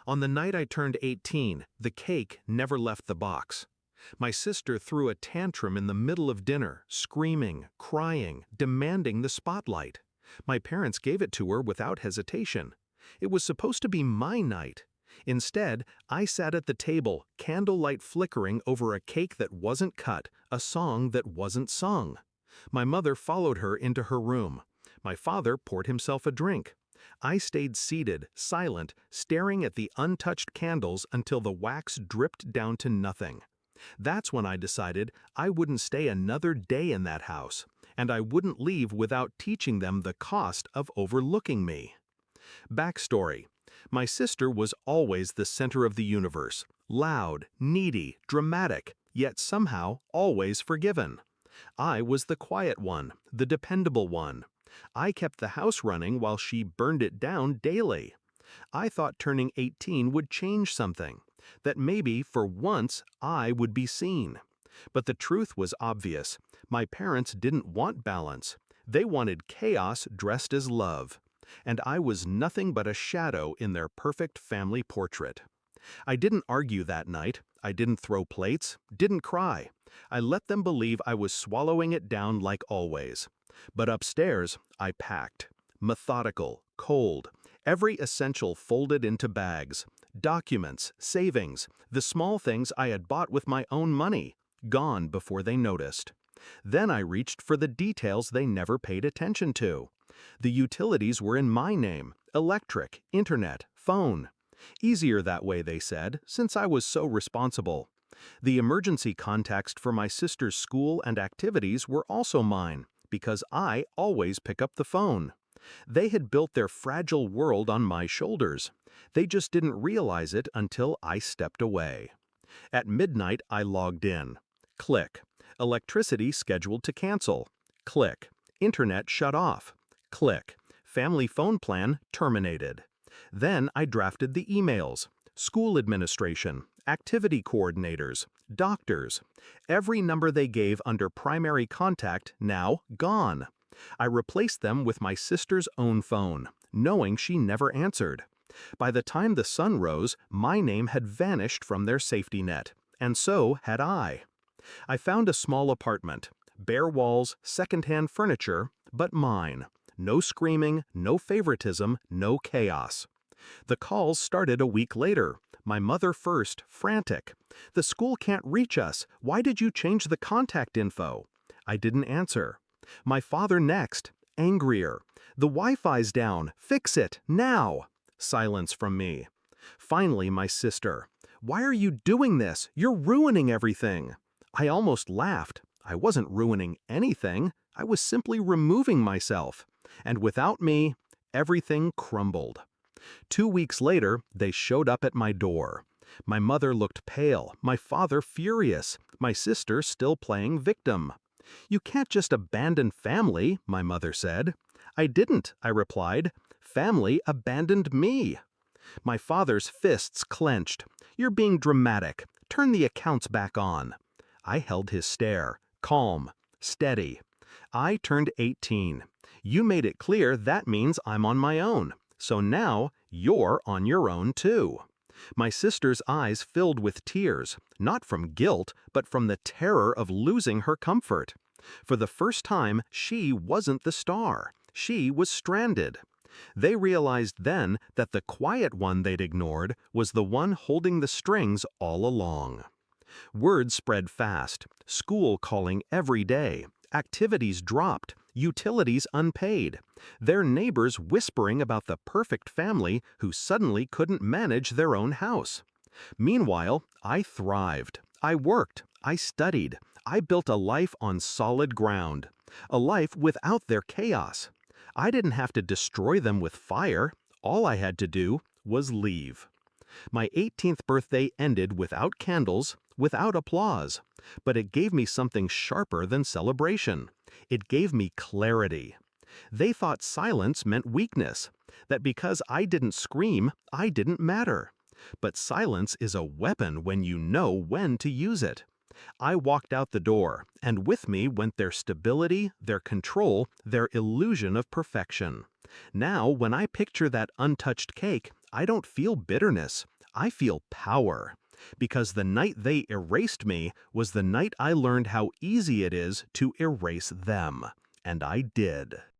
On the night I turned 18, the cake never left the box. My sister threw a tantrum in the middle of dinner, screaming, crying, demanding the spotlight. My parents gave it to her without hesitation. It was supposed to be my night. Instead, I sat at the table, candlelight flickering over a cake that wasn't cut, a song that wasn't sung. My mother followed her into her room. My father poured himself a drink. I stayed seated, silent, staring at the untouched candles until the wax dripped down to nothing. That's when I decided I wouldn't stay another day in that house, and I wouldn't leave without teaching them the cost of overlooking me. Backstory: my sister was always the center of the universe, loud, needy, dramatic, yet somehow always forgiven. I was the quiet one, the dependable one. I kept the house running while she burned it down daily. I thought turning 18 would change something, that maybe for once I would be seen. But the truth was obvious. My parents didn't want balance. They wanted chaos dressed as love. And I was nothing but a shadow in their perfect family portrait. I didn't argue that night. I didn't throw plates, didn't cry. I let them believe I was swallowing it down like always. But upstairs, I packed. Methodical, cold, every essential folded into bags. Documents, savings, the small things I had bought with my own money, gone before they noticed. Then I reached for the details they never paid attention to. The utilities were in my name: electric, internet, phone. Easier that way, they said, since I was so responsible. The emergency contacts for my sister's school and activities were also mine, because I always pick up the phone. They had built their fragile world on my shoulders. They just didn't realize it until I stepped away. At midnight, I logged in. Click. Electricity scheduled to cancel. Click. Internet shut off. Click. Family phone plan terminated. Then I drafted the emails. School administration, activity coordinators, doctors. Every number they gave under primary contact now gone. I replaced them with my sister's own phone, knowing she never answered. By the time the sun rose, my name had vanished from their safety net, and so had I. I found a small apartment, bare walls, secondhand furniture, but mine. No screaming, no favoritism, no chaos. The calls started a week later. My mother first, frantic. "The school can't reach us. Why did you change the contact info?" I didn't answer. My father next, angrier. "The Wi-Fi's down. Fix it, now." Silence from me. Finally, my sister. "Why are you doing this? You're ruining everything." I almost laughed. I wasn't ruining anything. I was simply removing myself. And without me, everything crumbled. 2 weeks later, they showed up at my door. My mother looked pale, my father furious, my sister still playing victim. "You can't just abandon family," my mother said. "I didn't," I replied. "Family abandoned me." My father's fists clenched. "You're being dramatic. Turn the accounts back on." I held his stare, calm, steady. "I turned 18. You made it clear that means I'm on my own. So now you're on your own too." My sister's eyes filled with tears, not from guilt, but from the terror of losing her comfort. For the first time, she wasn't the star. She was stranded. They realized then that the quiet one they'd ignored was the one holding the strings all along. Word spread fast, school calling every day, activities dropped, utilities unpaid, their neighbors whispering about the perfect family who suddenly couldn't manage their own house. Meanwhile, I thrived. I worked. I studied. I built a life on solid ground. A life without their chaos. I didn't have to destroy them with fire. All I had to do was leave. My 18th birthday ended without candles, without applause. But it gave me something sharper than celebration. It gave me clarity. They thought silence meant weakness, that because I didn't scream, I didn't matter. But silence is a weapon when you know when to use it. I walked out the door, and with me went their stability, their control, their illusion of perfection. Now, when I picture that untouched cake, I don't feel bitterness. I feel power, because the night they erased me was the night I learned how easy it is to erase them. And I did.